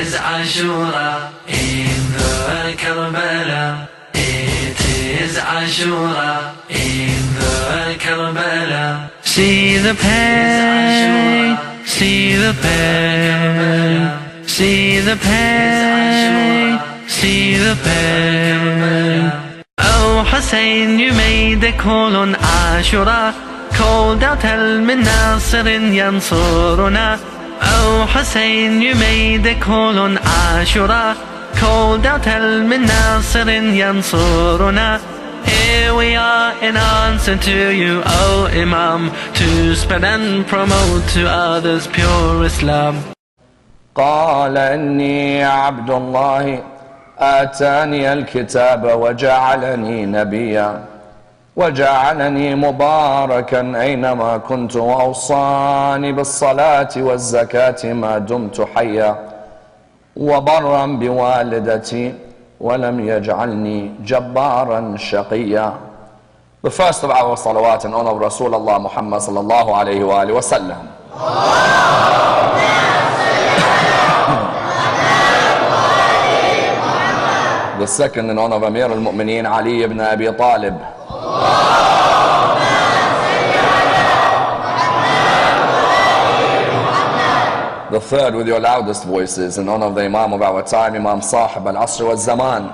is Ashura in the Karbala. It is Ashura in the Karbala. See the pain, see the pain, see the pain, see the pain. Oh Hussein, you made a call on Ashura, called out Al min Nasirin yansuruna. Oh Hussein, you made a call on Ashura, called out Al min Nasirin yansuruna. Here we are in answer to you, O Imam, to spread and promote to others pure Islam. قال إني عبد الله آتاني الكتاب وجعلني نبيا وجعلني مباركا أينما كنت وأوصاني بالصلاة والزكاة ما دمت حيا وبرا بوالدتي ولم يجعلني جبارا شقيا. The first of our salawat in honor of Rasulullah Muhammad sallallahu alayhi wa alihi wa sallam. The second in honor of Amir al-Mu'mineen Ali ibn Abi Talib. The third with your loudest voices in honor of the Imam of our time, Imam Sahib al-Asr wal-Zaman.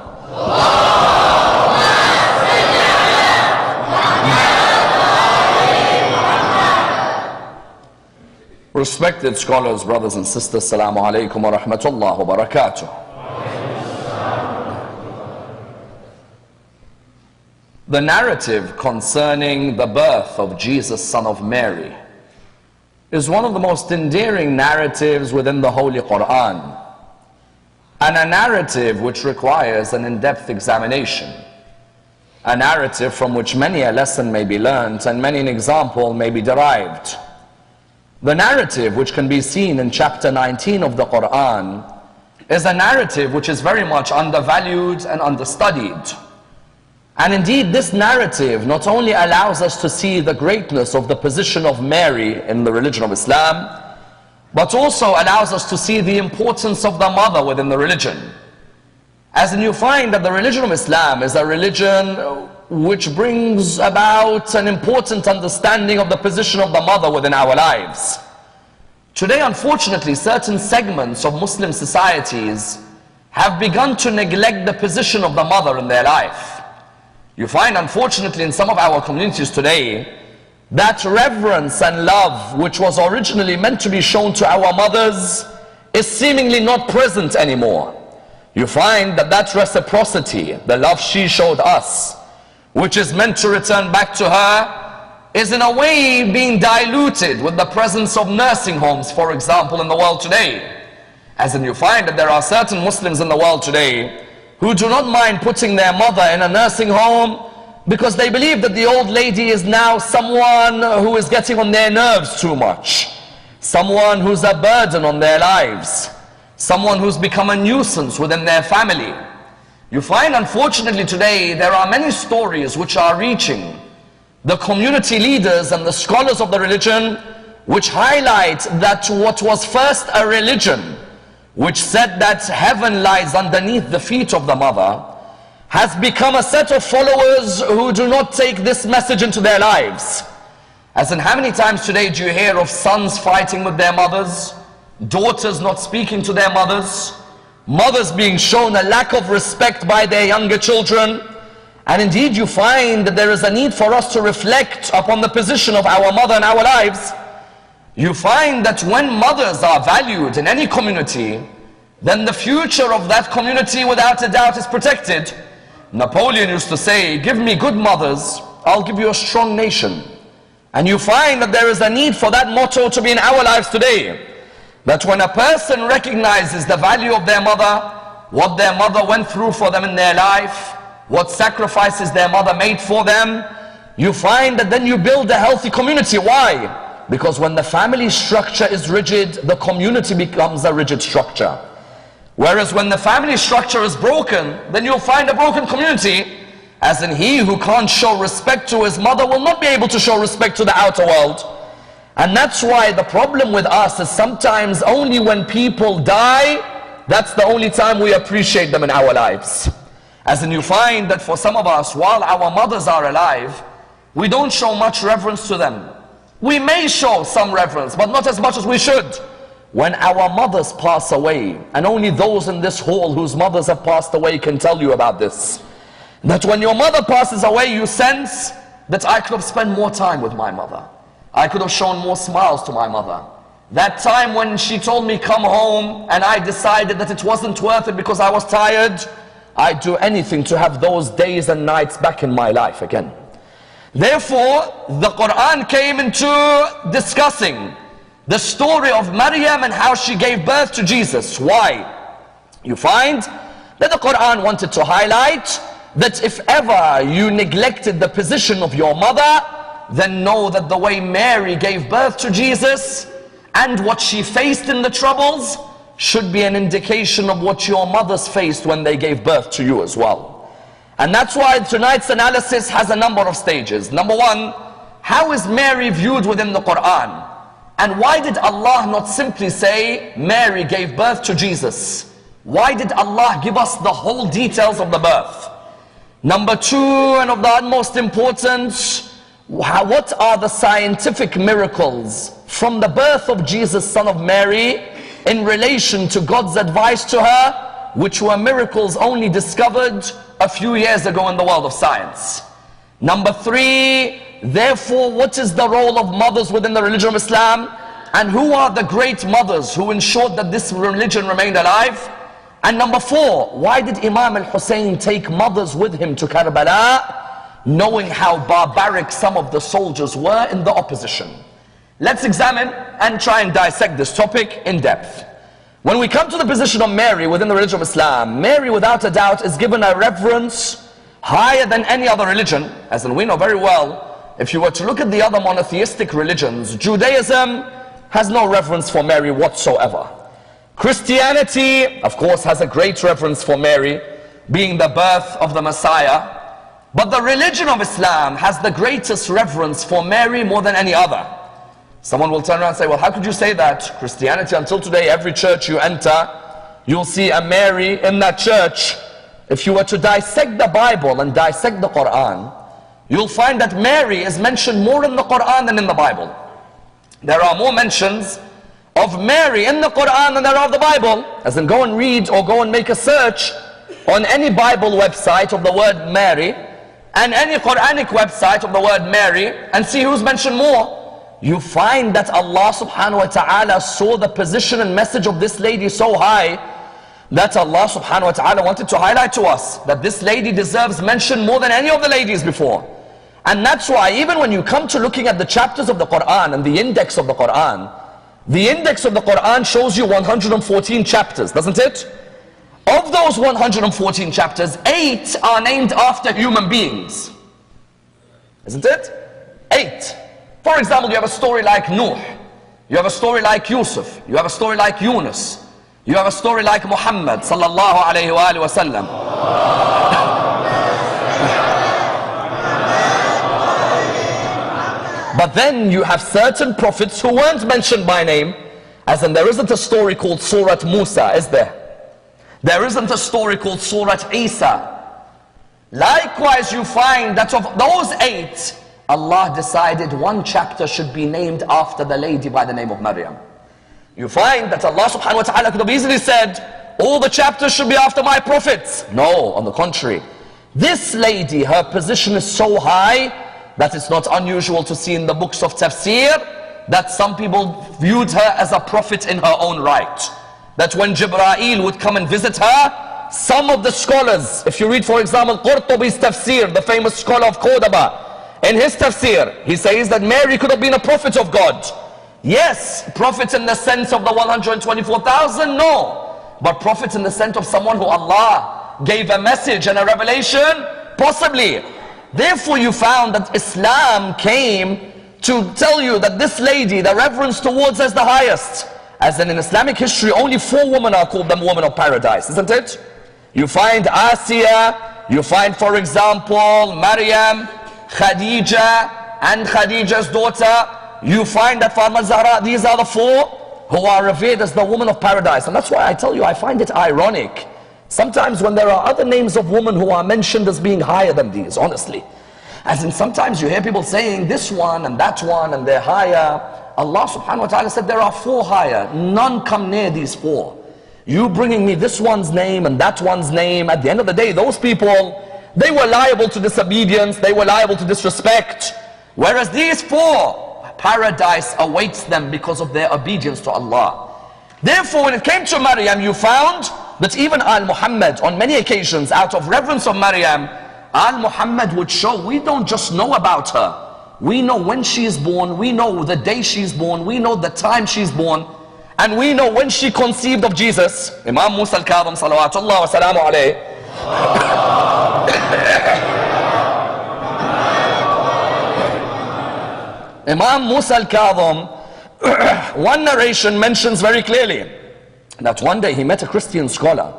Respected scholars, brothers and sisters, Assalamu alaikum wa rahmatullah wa barakatuh. The narrative concerning the birth of Jesus, son of Mary, is one of the most endearing narratives within the Holy Quran, and a narrative which requires an in-depth examination, a narrative from which many a lesson may be learned and many an example may be derived. The narrative which can be seen in chapter 19 of the Quran is a narrative which is very much undervalued and understudied. And indeed, this narrative not only allows us to see the greatness of the position of Mary in the religion of Islam, but also allows us to see the importance of the mother within the religion. As in, you find that the religion of Islam is a religion which brings about an important understanding of the position of the mother within our lives. Today, unfortunately, certain segments of Muslim societies have begun to neglect the position of the mother in their life. You find, unfortunately, in some of our communities today, that reverence and love which was originally meant to be shown to our mothers is seemingly not present anymore. You find that that reciprocity, the love she showed us, which is meant to return back to her, is in a way being diluted with the presence of nursing homes, for example, in the world today. As in, you find that there are certain Muslims in the world today who do not mind putting their mother in a nursing home because they believe that the old lady is now someone who is getting on their nerves too much, someone who's a burden on their lives, someone who's become a nuisance within their family. You find, unfortunately, today there are many stories which are reaching the community leaders and the scholars of the religion which highlight that what was first a religion which said that heaven lies underneath the feet of the mother, has become a set of followers who do not take this message into their lives. As in, how many times today do you hear of sons fighting with their mothers, daughters not speaking to their mothers, mothers being shown a lack of respect by their younger children? And indeed, you find that there is a need for us to reflect upon the position of our mother in our lives. You find that when mothers are valued in any community, then the future of that community without a doubt is protected. Napoleon used to say, give me good mothers, I'll give you a strong nation. And you find that there is a need for that motto to be in our lives today. That when a person recognizes the value of their mother, what their mother went through for them in their life, what sacrifices their mother made for them, you find that then you build a healthy community. Why? Because when the family structure is rigid, the community becomes a rigid structure. Whereas when the family structure is broken, then you'll find a broken community. As in, he who can't show respect to his mother will not be able to show respect to the outer world. And that's why the problem with us is sometimes only when people die, that's the only time we appreciate them in our lives. As in, you find that for some of us, while our mothers are alive, we don't show much reverence to them. We may show some reverence, but not as much as we should. When our mothers pass away, and only those in this hall whose mothers have passed away can tell you about this, that when your mother passes away, you sense that I could have spent more time with my mother. I could have shown more smiles to my mother. That time when she told me come home and I decided that it wasn't worth it because I was tired, I'd do anything to have those days and nights back in my life again. Therefore, the Quran came into discussing the story of Maryam and how she gave birth to Jesus. Why? You find that the Quran wanted to highlight that if ever you neglected the position of your mother, then know that the way Mary gave birth to Jesus and what she faced in the troubles should be an indication of what your mothers faced when they gave birth to you as well. And that's why tonight's analysis has a number of stages. Number one, how is Mary viewed within the Quran? And why did Allah not simply say Mary gave birth to Jesus? Why did Allah give us the whole details of the birth? Number two, and of the utmost importance, what are the scientific miracles from the birth of Jesus, son of Mary, in relation to God's advice to her, which were miracles only discovered a few years ago in the world of science? Number three, therefore, what is the role of mothers within the religion of Islam? And who are the great mothers who ensured that this religion remained alive? And number four, why did Imam al-Hussein take mothers with him to Karbala, knowing how barbaric some of the soldiers were in the opposition? Let's examine and try and dissect this topic in depth. When we come to the position of Mary within the religion of Islam, Mary without a doubt is given a reverence higher than any other religion. As in, we know very well, if you were to look at the other monotheistic religions, Judaism has no reverence for Mary whatsoever. Christianity, of course, has a great reverence for Mary, being the birth of the Messiah. But the religion of Islam has the greatest reverence for Mary more than any other. Someone will turn around and say, well, how could you say that? Christianity, until today, every church you enter, you'll see a Mary in that church. If you were to dissect the Bible and dissect the Quran, you'll find that Mary is mentioned more in the Quran than in the Bible. There are more mentions of Mary in the Quran than there are of the Bible. As in, go and read or go and make a search on any Bible website of the word Mary and any Quranic website of the word Mary and see who's mentioned more. You find that Allah subhanahu wa ta'ala saw the position and message of this lady so high that Allah subhanahu wa ta'ala wanted to highlight to us that this lady deserves mention more than any of the ladies before. And that's why even when you come to looking at the chapters of the Quran and the index of the Quran shows you 114 chapters, doesn't it? Of those 114 chapters, 8 are named after human beings. Isn't it? 8. For example, you have a story like Nuh. You have a story like Yusuf. You have a story like Yunus. You have a story like Muhammad sallallahu alayhi wa sallam. But then you have certain prophets who weren't mentioned by name, as in there isn't a story called Surat Musa, is there? There isn't a story called Surat Isa. Likewise, you find that of those 8, Allah decided one chapter should be named after the lady by the name of Maryam. You find that Allah subhanahu wa ta'ala could have easily said, all the chapters should be after my prophets. No, on the contrary. This lady, her position is so high that it's not unusual to see in the books of tafsir that some people viewed her as a prophet in her own right. That when Jibreel would come and visit her, some of the scholars, if you read for example Qurtubi's tafsir, the famous scholar of Cordoba, in his tafsir, he says that Mary could have been a prophet of God. Yes, prophet in the sense of the 124,000, no. But prophet in the sense of someone who Allah gave a message and a revelation, possibly. Therefore you found that Islam came to tell you that this lady, the reverence towards her is the highest. As in Islamic history, only 4 women are called the women of paradise, isn't it? You find Asiya, you find for example Maryam, Khadija and Khadija's daughter. You find that Fatima Zahra, these are the 4 who are revered as the woman of paradise. And that's why I tell you, I find it ironic sometimes when there are other names of women who are mentioned as being higher than these, honestly. As in sometimes you hear people saying this one and that one and they're higher. Allah subhanahu wa ta'ala said there are 4 higher. None come near these 4. You bringing me this one's name and that one's name, at the end of the day, those people, they were liable to disobedience, they were liable to disrespect. Whereas these 4, paradise awaits them because of their obedience to Allah. Therefore, when it came to Maryam, you found that even Al-Muhammad, on many occasions, out of reverence of Maryam, Al-Muhammad would show, we don't just know about her. We know when she is born, we know the day she is born, we know the time she is born, and we know when she conceived of Jesus. Imam Musa al-Kadhim, salawatullah wa salamu alayhi. Imam Musa al-Kadhim, one narration mentions very clearly that one day he met a Christian scholar.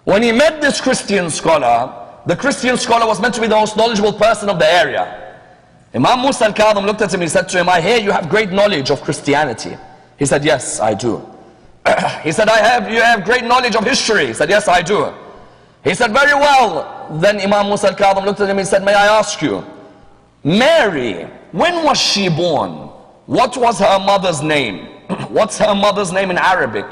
When he met this Christian scholar, the Christian scholar was meant to be the most knowledgeable person of the area. Imam Musa al-Kadhim looked at him, he said to him, I hear you have great knowledge of Christianity. He said, yes, I do. He said, you have great knowledge of history. He said, yes, I do. He said, very well. Then Imam Musa al-Kadhim looked at him and said, may I ask you, Mary, when was she born? What was her mother's name? What's her mother's name in Arabic?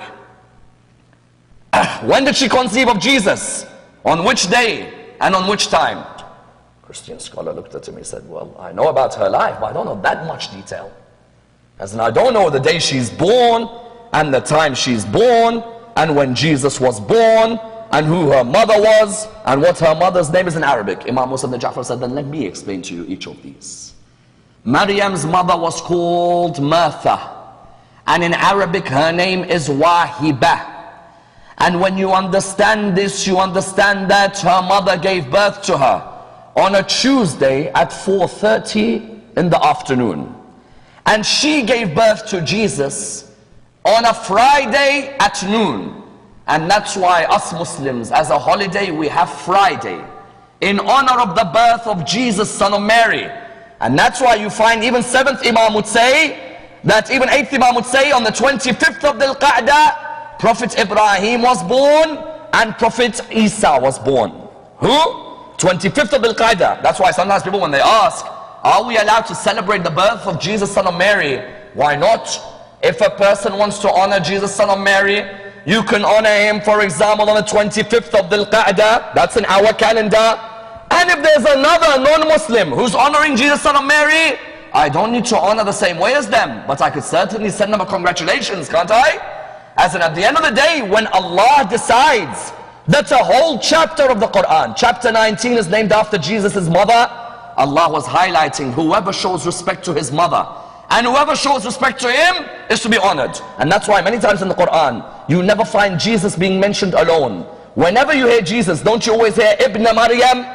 When did she conceive of Jesus? On which day and on which time? Christian scholar looked at him and said, well, I know about her life, but I don't know that much detail. As in, I don't know the day she's born, and the time she's born, and when Jesus was born, and who her mother was, and what her mother's name is in Arabic. Imam Musa ibn Ja'far said, then let me explain to you each of these. Maryam's mother was called Martha, and in Arabic her name is Wahibah. And when you understand this, you understand that her mother gave birth to her on a Tuesday at 4:30 in the afternoon. And she gave birth to Jesus on a Friday at noon. And that's why us Muslims, as a holiday, we have Friday in honor of the birth of Jesus, son of Mary. And that's why you find even 7th Imam would say, that even 8th Imam would say on the 25th of Dhul Qa'dah, Prophet Ibrahim was born and Prophet Isa was born. Who? 25th of Dhul Qa'dah. That's why sometimes people, when they ask, are we allowed to celebrate the birth of Jesus, son of Mary? Why not? If a person wants to honor Jesus, son of Mary, you can honor him, for example, on the 25th of Dhul Qa'dah. That's in our calendar. And if there's another non-Muslim who's honoring Jesus, son of Mary, I don't need to honor the same way as them, but I could certainly send them a congratulations, can't I? As in, at the end of the day, when Allah decides that a whole chapter of the Quran, chapter 19, is named after Jesus' mother, Allah was highlighting whoever shows respect to his mother and whoever shows respect to him is to be honored. And that's why many times in the Quran, you never find Jesus being mentioned alone. Whenever you hear Jesus, don't you always hear Ibn Maryam?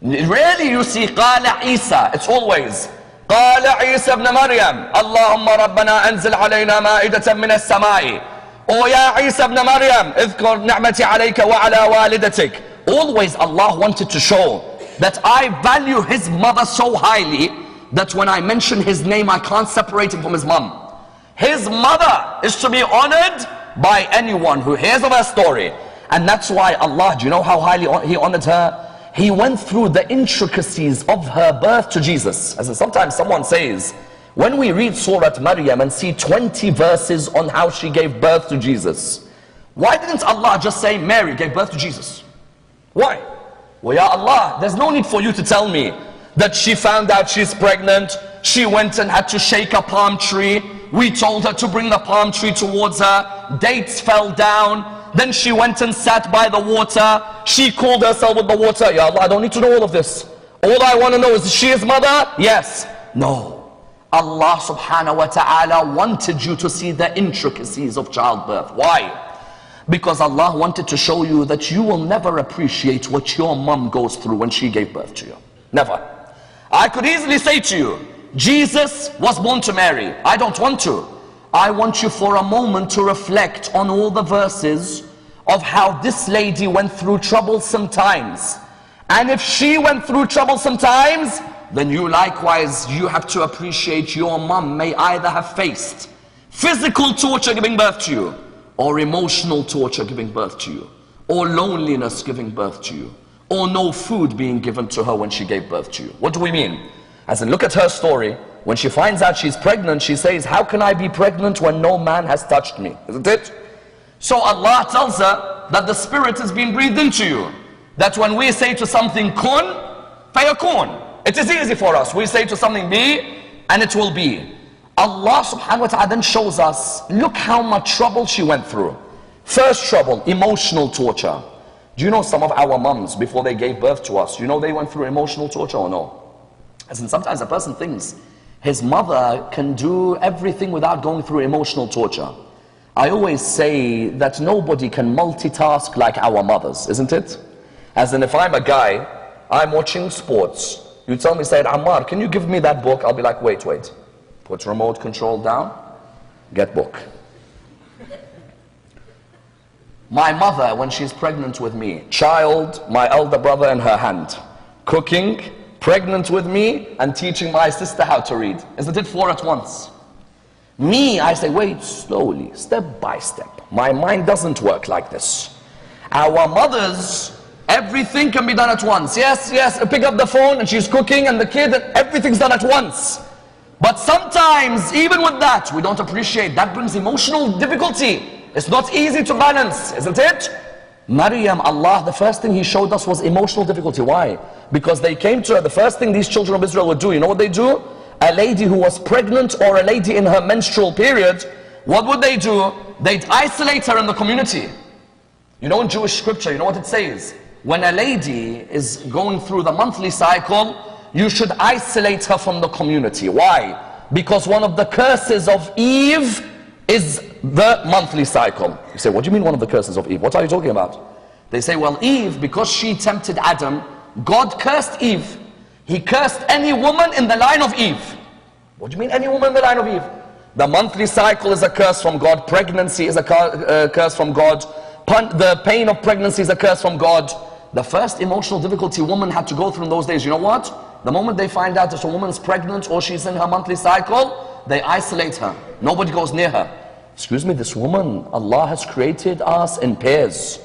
Rarely you see Qala Isa. It's always Qala Isa ibn Maryam, Allahumma Rabbana anzil alayna ma'idatan min as-sama'i. Oh ya Isa ibn Maryam, idhkur ni'mati alayka wa ala walidatik. Always Allah wanted to show that I value his mother so highly that when I mention his name, I can't separate him from his mom. His mother is to be honored by anyone who hears of her story. And that's why Allah, do you know how highly he honored her? He went through the intricacies of her birth to Jesus. As in, sometimes someone says, when we read Surah Maryam and see 20 verses on how she gave birth to Jesus, why didn't Allah just say Mary gave birth to Jesus? Why? Well, Ya Allah, there's no need for you to tell me that she found out she's pregnant, she went and had to shake a palm tree, we told her to bring the palm tree towards her, dates fell down, then she went and sat by the water, she cooled herself with the water. Ya Allah, I don't need to know all of this. All I want to know is she his mother? Yes. No. Allah subhanahu wa ta'ala wanted you to see the intricacies of childbirth. Why? Because Allah wanted to show you that you will never appreciate what your mom goes through when she gave birth to you. Never. I could easily say to you, Jesus was born to Mary. I don't want to. I want you for a moment to reflect on all the verses of how this lady went through troublesome times. And if she went through troublesome times, then you likewise, you have to appreciate your mom may either have faced physical torture giving birth to you, or emotional torture giving birth to you, or loneliness giving birth to you, or no food being given to her when she gave birth to you. What do we mean? As in, look at her story. When she finds out she's pregnant, she says, how can I be pregnant when no man has touched me? Isn't it? So Allah tells her that the spirit is being breathed into you. That when we say to something kun, fayakun. It is easy for us. We say to something be, and it will be. Allah subhanahu wa ta'ala then shows us, look how much trouble she went through. First trouble, emotional torture. Do you know some of our mums, before they gave birth to us, you know they went through emotional torture or no? As in, sometimes a person thinks his mother can do everything without going through emotional torture. I always say that nobody can multitask like our mothers, isn't it? As in, if I'm a guy, I'm watching sports. You tell me, Sayyid Ammar, can you give me that book? I'll be like, wait. Put remote control down, get book. My mother, when she's pregnant with me, child, my elder brother in her hand, cooking, pregnant with me, and teaching my sister how to read. Isn't it 4 at once? Me, I say, wait, slowly, step by step. My mind doesn't work like this. Our mothers, everything can be done at once. Yes, pick up the phone and she's cooking and the kid, and everything's done at once. But sometimes, even with that, we don't appreciate. That brings emotional difficulty. It's not easy to balance, isn't it? Maryam, Allah, the first thing He showed us was emotional difficulty. Why? Because they came to her, the first thing these children of Israel would do, you know what they do? A lady who was pregnant or a lady in her menstrual period, what would they do? They'd isolate her in the community. You know, in Jewish scripture, you know what it says? When a lady is going through the monthly cycle, you should isolate her from the community. Why? Because one of the curses of Eve is the monthly cycle. You say, what do you mean one of the curses of Eve? What are you talking about? They say, well, Eve, because she tempted Adam, God cursed Eve. He cursed any woman in the line of Eve. What do you mean any woman in the line of Eve? The monthly cycle is a curse from God. Pregnancy is a curse from God. The pain of pregnancy is a curse from God. The first emotional difficulty women had to go through in those days, you know what? The moment they find out that a woman's pregnant or she's in her monthly cycle, they isolate her. Nobody goes near her. Excuse me, this woman, Allah has created us in pairs.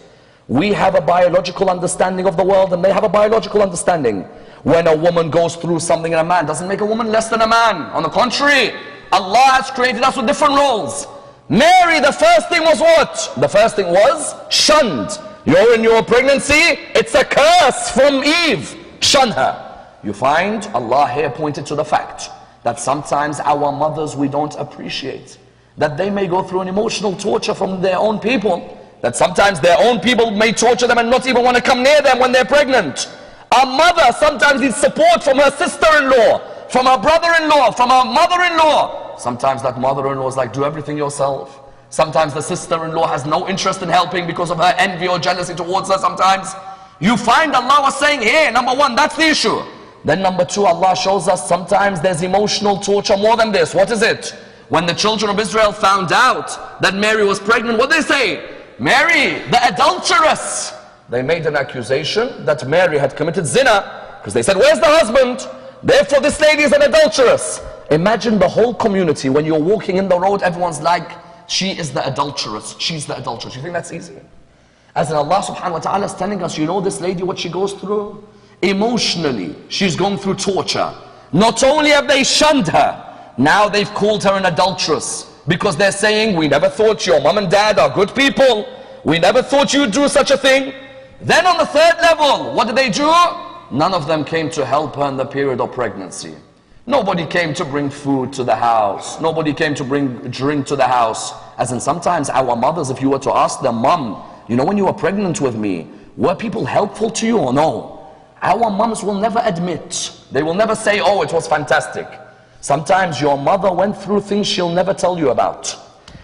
We have a biological understanding of the world and they have a biological understanding. When a woman goes through something and a man doesn't make a woman less than a man. On the contrary, Allah has created us with different roles. Mary, the first thing was what? The first thing was shunned. You're in your pregnancy, it's a curse from Eve. Shun her. You find Allah here pointed to the fact that sometimes our mothers we don't appreciate. That they may go through an emotional torture from their own people. That sometimes their own people may torture them and not even want to come near them when they're pregnant. A mother sometimes needs support from her sister-in-law, from her brother-in-law, from her mother-in-law. Sometimes that mother-in-law is like, do everything yourself. Sometimes the sister-in-law has no interest in helping because of her envy or jealousy towards her sometimes. You find Allah was saying, hey, number one, that's the issue. Then number two, Allah shows us sometimes there's emotional torture more than this. What is it? When the children of Israel found out that Mary was pregnant, what did they say? Mary, the adulteress. They made an accusation that Mary had committed zina because they said, where's the husband? Therefore this lady is an adulteress. Imagine the whole community, when you're walking in the road, everyone's like, she is the adulteress, she's the adulteress. You think that's easy? As in Allah subhanahu wa ta'ala is telling us, you know this lady, what she goes through? Emotionally, she's going through torture. Not only have they shunned her, now they've called her an adulteress. Because they're saying, we never thought your mom and dad are good people. We never thought you'd do such a thing. Then on the third level, what did they do? None of them came to help her in the period of pregnancy. Nobody came to bring food to the house. Nobody came to bring drink to the house. As in sometimes our mothers, if you were to ask them, Mom, you know when you were pregnant with me, were people helpful to you or no? Our moms will never admit. They will never say, oh, it was fantastic. Sometimes your mother went through things she'll never tell you about.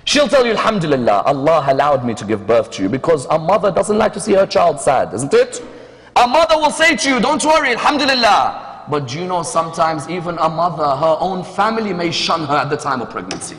She'll tell you, Alhamdulillah, Allah allowed me to give birth to you, because a mother doesn't like to see her child sad, isn't it? A mother will say to you, don't worry, Alhamdulillah. But do you know sometimes even a mother, her own family may shun her at the time of pregnancy.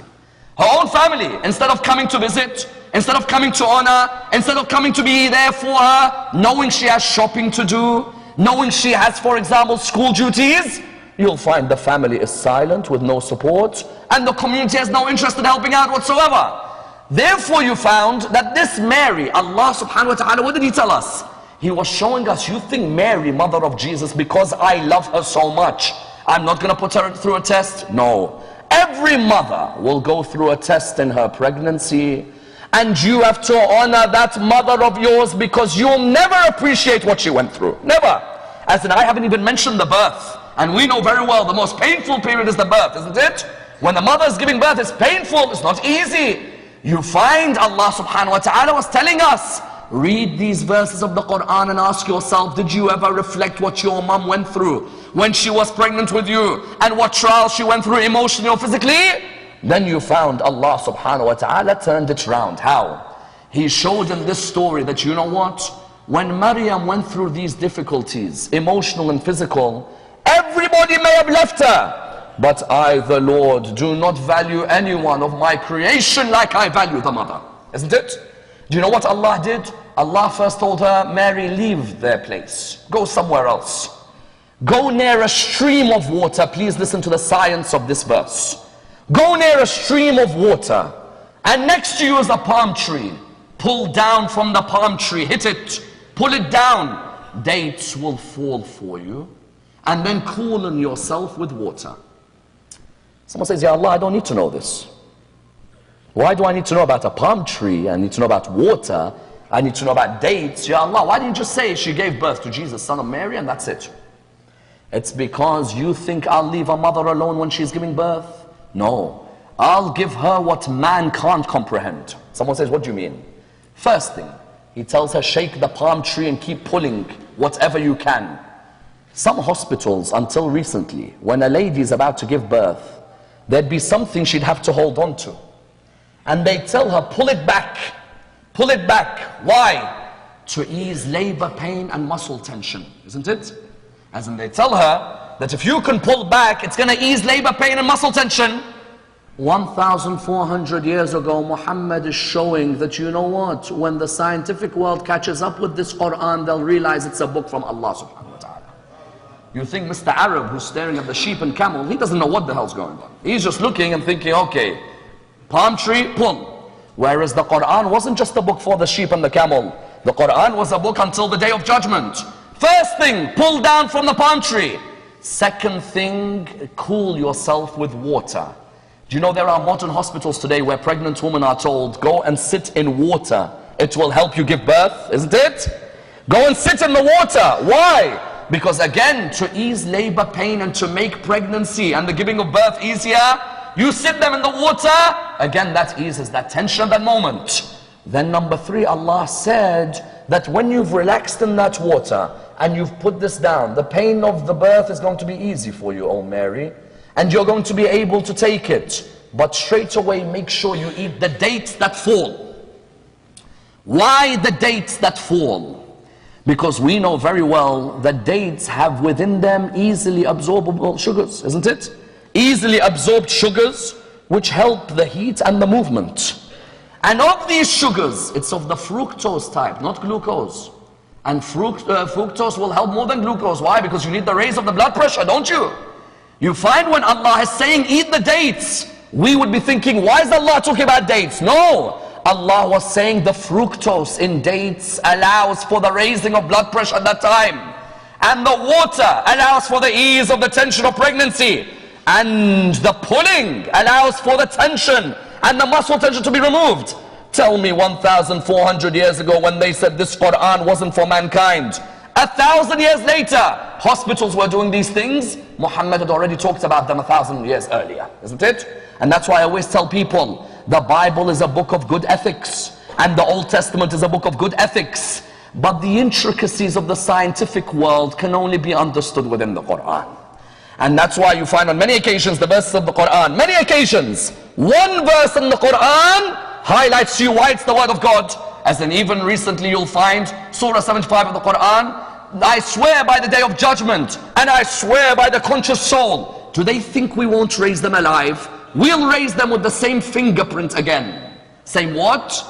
Her own family, instead of coming to visit, instead of coming to honor, instead of coming to be there for her, knowing she has shopping to do, knowing she has, for example, school duties, you'll find the family is silent with no support, and the community has no interest in helping out whatsoever. Therefore you found that this Mary, Allah subhanahu wa ta'ala, what did He tell us? He was showing us, you think Mary, mother of Jesus, because I love her so much, I'm not going to put her through a test? No. Every mother will go through a test in her pregnancy, and you have to honor that mother of yours, because you'll never appreciate what she went through. Never. As in, I haven't even mentioned the birth. And we know very well the most painful period is the birth, isn't it? When the mother is giving birth, it's painful, it's not easy. You find Allah subhanahu wa ta'ala was telling us, read these verses of the Quran and ask yourself, did you ever reflect what your mom went through when she was pregnant with you, and what trials she went through emotionally or physically? Then you found Allah subhanahu wa ta'ala turned it round. How? He showed in this story that, you know what? When Maryam went through these difficulties, emotional and physical, everybody may have left her, but I, the Lord, do not value anyone of my creation like I value the mother. Isn't it? Do you know what Allah did? Allah first told her, Mary, leave their place. Go somewhere else. Go near a stream of water. Please listen to the science of this verse. Go near a stream of water, and next to you is a palm tree. Pull down from the palm tree, hit it, pull it down. Dates will fall for you, and then cool yourself with water. Someone says, Ya Allah, I don't need to know this. Why do I need to know about a palm tree? I need to know about water. I need to know about dates. Ya Allah, why didn't you just say she gave birth to Jesus, son of Mary, and that's it? It's because you think I'll leave a mother alone when she's giving birth? No. I'll give her what man can't comprehend. Someone says, what do you mean? First thing, He tells her, shake the palm tree and keep pulling whatever you can. Some hospitals, until recently, when a lady is about to give birth, there'd be something she'd have to hold on to. And they tell her, pull it back. Pull it back. Why? To ease labor pain and muscle tension, isn't it? As in, they tell her that if you can pull back, it's going to ease labor pain and muscle tension. 1,400 years ago, Muhammad is showing that, you know what? When the scientific world catches up with this Quran, they'll realize it's a book from Allah subhanahu wa ta'ala. You think Mr. Arab who's staring at the sheep and camel, he doesn't know what the hell's going on. He's just looking and thinking, okay, palm tree, pull. Whereas the Quran wasn't just a book for the sheep and the camel. The Quran was a book until the day of judgment. First thing, pull down from the palm tree. Second thing, cool yourself with water. Do you know there are modern hospitals today where pregnant women are told, go and sit in water. It will help you give birth, isn't it? Go and sit in the water. Why? Because again, to ease labor pain and to make pregnancy and the giving of birth easier, you sit them in the water. Again, that eases that tension at that moment. Then number 3, Allah said that when you've relaxed in that water and you've put this down, the pain of the birth is going to be easy for you, O Mary. And you're going to be able to take it. But straight away, make sure you eat the dates that fall. Why the dates that fall? Because we know very well that dates have within them easily absorbable sugars, isn't it? Easily absorbed sugars, which help the heat and the movement. And of these sugars, it's of the fructose type, not glucose. And fructose will help more than glucose. Why? Because you need the raise of the blood pressure, don't you? You find when Allah is saying, eat the dates, we would be thinking, why is Allah talking about dates? No, Allah was saying the fructose in dates allows for the raising of blood pressure at that time. And the water allows for the ease of the tension of pregnancy. And the pulling allows for the tension and the muscle tension to be removed. Tell me 1,400 years ago when they said this Quran wasn't for mankind. 1,000 years later, hospitals were doing these things. Muhammad had already talked about them 1,000 years earlier, isn't it? And that's why I always tell people, the Bible is a book of good ethics, and the Old Testament is a book of good ethics. But the intricacies of the scientific world can only be understood within the Quran. And that's why you find on many occasions the verses of the Quran, many occasions, one verse in the Quran highlights to you why it's the word of God. As in even recently you'll find Surah 75 of the Quran, I swear by the day of judgment, and I swear by the conscious soul. Do they think we won't raise them alive? We'll raise them with the same fingerprint again. Same what?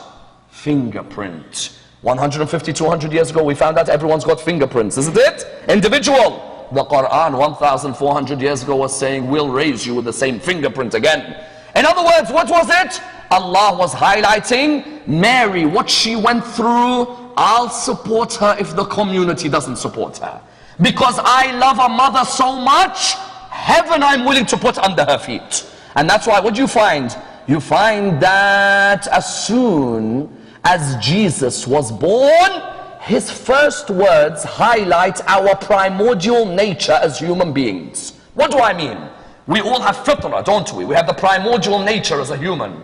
Fingerprint. 150, 200 years ago we found out everyone's got fingerprints, isn't it? Individual. the Quran 1,400 years ago was saying, we'll raise you with the same fingerprint again. In other words, what was it? Allah was highlighting Mary, what she went through. I'll support her if the community doesn't support her. Because I love a mother so much, heaven I'm willing to put under her feet. And that's why, what do you find? You find that as soon as Jesus was born, his first words highlight our primordial nature as human beings. What do I mean? We all have fitrah, don't we? We have the primordial nature as a human.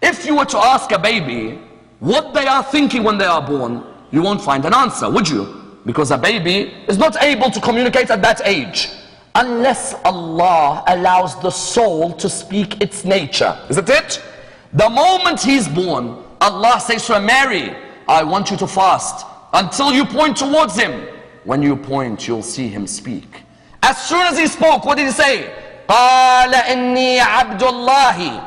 If you were to ask a baby what they are thinking when they are born, you won't find an answer, would you? Because a baby is not able to communicate at that age unless Allah allows the soul to speak its nature. Isn't it? The moment he's born, Allah says to Mary, I want you to fast until you point towards him. When you point, you'll see him speak. As soon as he spoke, what did he say? قال إني عبد الله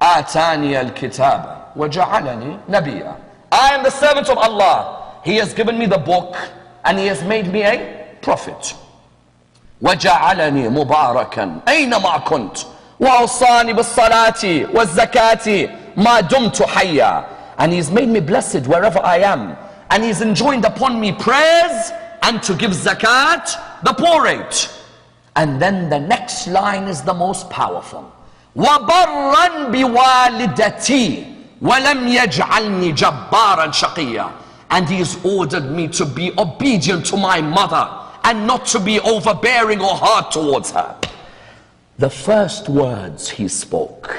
آتاني الكتاب وجعلني نبيا. I am the servant of Allah. He has given me the book and he has made me a prophet. وجعلني مباركا أينما كنت وأوصاني بالصلاة والزكاة ما دمت حيا. And he's made me blessed wherever I am. And he's enjoined upon me prayers and to give zakat, the poor rate. And then the next line is the most powerful. وَبَرًّا بِوَالِدَتِي وَلَمْ يَجْعَلْنِي جَبَّارًا شَقِيًّا. And he has ordered me to be obedient to my mother and not to be overbearing or hard towards her. The first words he spoke,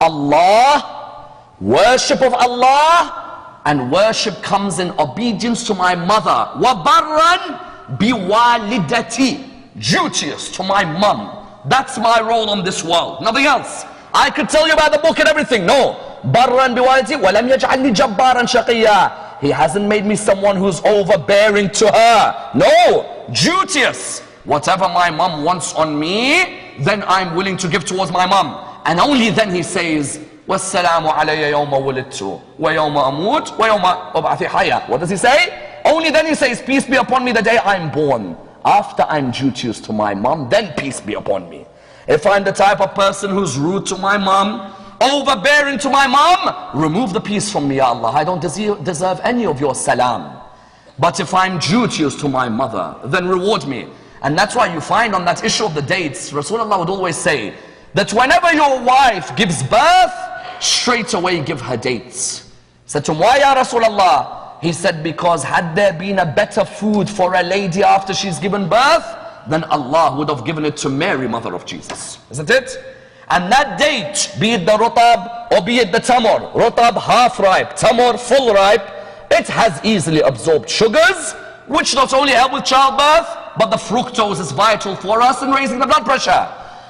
Allah, worship of Allah, and worship comes in obedience to my mother. وَبَرًّا بِوَالِدَتِي. Duteous to my mum. That's my role on this world, nothing else. I could tell you about the book and everything. No. بَرًّا بِوَالِدَتِي وَلَمْ يَجْعَلْنِي جَبَّارًا شَقِيًّا. He hasn't made me someone who's overbearing to her. No. Duteous. Whatever my mum wants on me, then I'm willing to give towards my mum. And only then he says, وَالسَّلَامُ عَلَيَّ يَوْمَ وُلِدْتُ وَيَوْمَ أَمُوتُ وَيَوْمَ أُبْعَثُ حَيًّا. What does he say? Only then he says, peace be upon me the day I'm born. After I'm duteous to my mom, then peace be upon me. If I'm the type of person who's rude to my mom, overbearing to my mom, remove the peace from me, Ya Allah. I don't deserve any of your salam. But if I'm duteous to my mother, then reward me. And that's why you find on that issue of the dates, Rasulullah would always say that whenever your wife gives birth, straight away give her dates. He said to him, why Ya Rasulullah? He said, because had there been a better food for a lady after she's given birth, then Allah would have given it to Mary, mother of Jesus. Isn't it? And that date, be it the rutab or be it the tamar, rutab half ripe, tamar full ripe, it has easily absorbed sugars, which not only help with childbirth, but the fructose is vital for us in raising the blood pressure.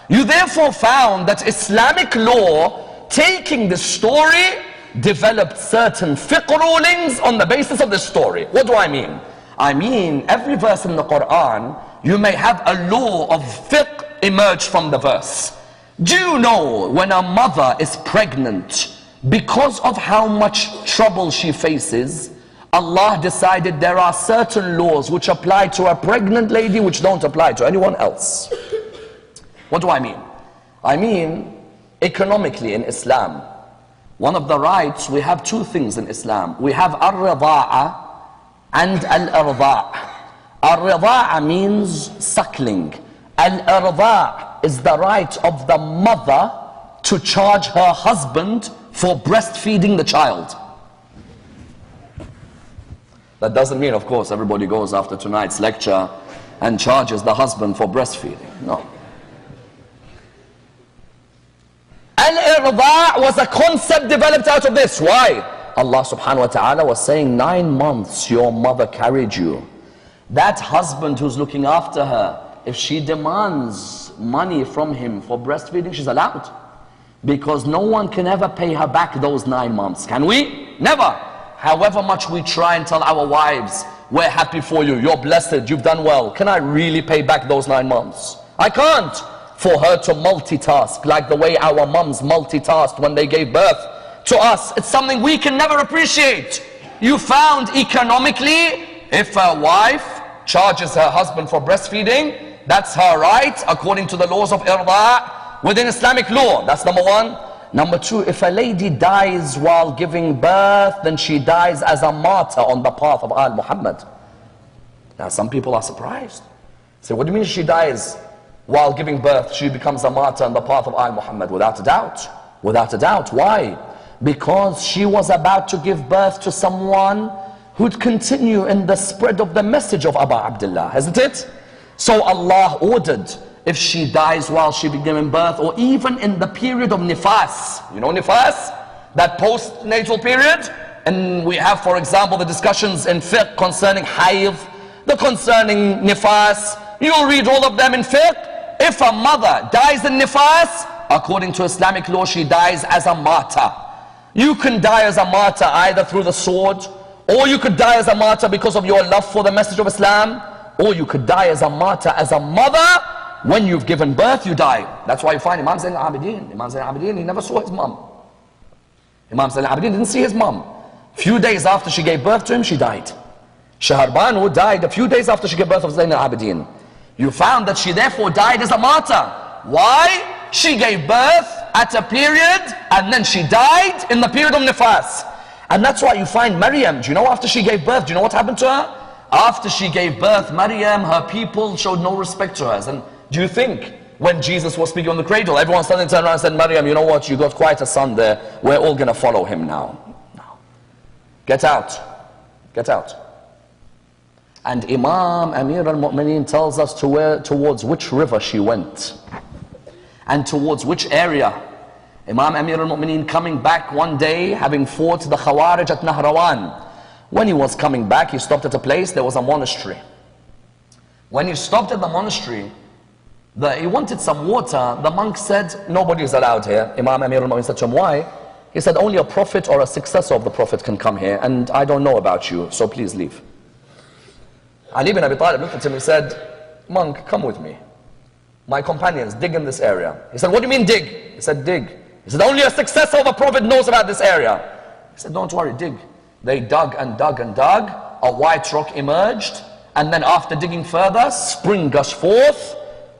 You therefore found that Islamic law, taking this story, developed certain fiqh rulings on the basis of this story. What do I mean? I mean, every verse in the Quran, you may have a law of fiqh emerge from the verse. Do you know when a mother is pregnant, because of how much trouble she faces, Allah decided there are certain laws which apply to a pregnant lady which don't apply to anyone else. What do I mean? I mean, economically in Islam, one of the rights, we have two things in Islam. We have al-rida'a and al-irda'. Al-rida'a means suckling. Al-irda' is the right of the mother to charge her husband for breastfeeding the child. That doesn't mean, of course, everybody goes after tonight's lecture and charges the husband for breastfeeding. No. Al-irda' was a concept developed out of this. Why? Allah subhanahu wa ta'ala was saying, 9 months your mother carried you. That husband who's looking after her, if she demands money from him for breastfeeding, she's allowed. Because no one can ever pay her back those 9 months. Can we? Never. However much we try and tell our wives, we're happy for you, you're blessed, you've done well. Can I really pay back those 9 months? I can't. For her to multitask like the way our mums multitasked when they gave birth to us, it's something we can never appreciate. You found economically, if a wife charges her husband for breastfeeding, That's her right according to the laws of irda within Islamic law. That's number one. Number two, if a lady dies while giving birth, then she dies as a martyr on the path of Al Muhammad. Now some people are surprised. Say, what do you mean she dies while giving birth? She becomes a martyr on the path of Al Muhammad. Without a doubt. Without a doubt. Why? Because she was about to give birth to someone who'd continue in the spread of the message of Abu Abdullah, hasn't it? So Allah ordered, if she dies while she be giving birth, or even in the period of nifas. You know nifas? That postnatal period? And we have, for example, the discussions in fiqh concerning hayd, the concerning nifas. You'll read all of them in fiqh. If a mother dies in nifas, according to Islamic law, she dies as a martyr. You can die as a martyr either through the sword, or you could die as a martyr because of your love for the message of Islam, or you could die as a martyr, as a mother. When you've given birth, you die. That's why you find Imam Zayn al-Abidin. Imam Zayn al-Abidin, he never saw his mom. Imam Zayn al-Abidin didn't see his mom. Few days after she gave birth to him, she died. Shaharbanu died a few days after she gave birth of Zayn al-Abidin. You found that she therefore died as a martyr. Why? She gave birth at a period, and then she died in the period of nifas. And that's why you find Maryam, do you know after she gave birth, do you know what happened to her? After she gave birth, Maryam, her people showed no respect to her. And do you think when Jesus was speaking on the cradle, everyone suddenly turned around and said, Maryam, you know what, you got quite a son there, we're all going to follow him now. No. Get out. Get out. And Imam Amir al-Mu'mineen tells us towards which river she went. And towards which area. Imam Amir al-Mu'mineen coming back one day, having fought the Khawarij at Nahrawan. When he was coming back, he stopped at a place, there was a monastery. When he stopped at the monastery, he wanted some water. The monk said, nobody is allowed here. Imam Amir al-Mu'mineen said to him, why? He said, only a prophet or a successor of the prophet can come here, and I don't know about you, so please leave. Ali bin Abi Talib looked at him, he said, monk, come with me. My companions, dig in this area. He said, what do you mean dig? He said, dig. He said, only a successor of a prophet knows about this area. He said, don't worry, dig. They dug and dug and dug, a white rock emerged, and then after digging further, spring gushed forth,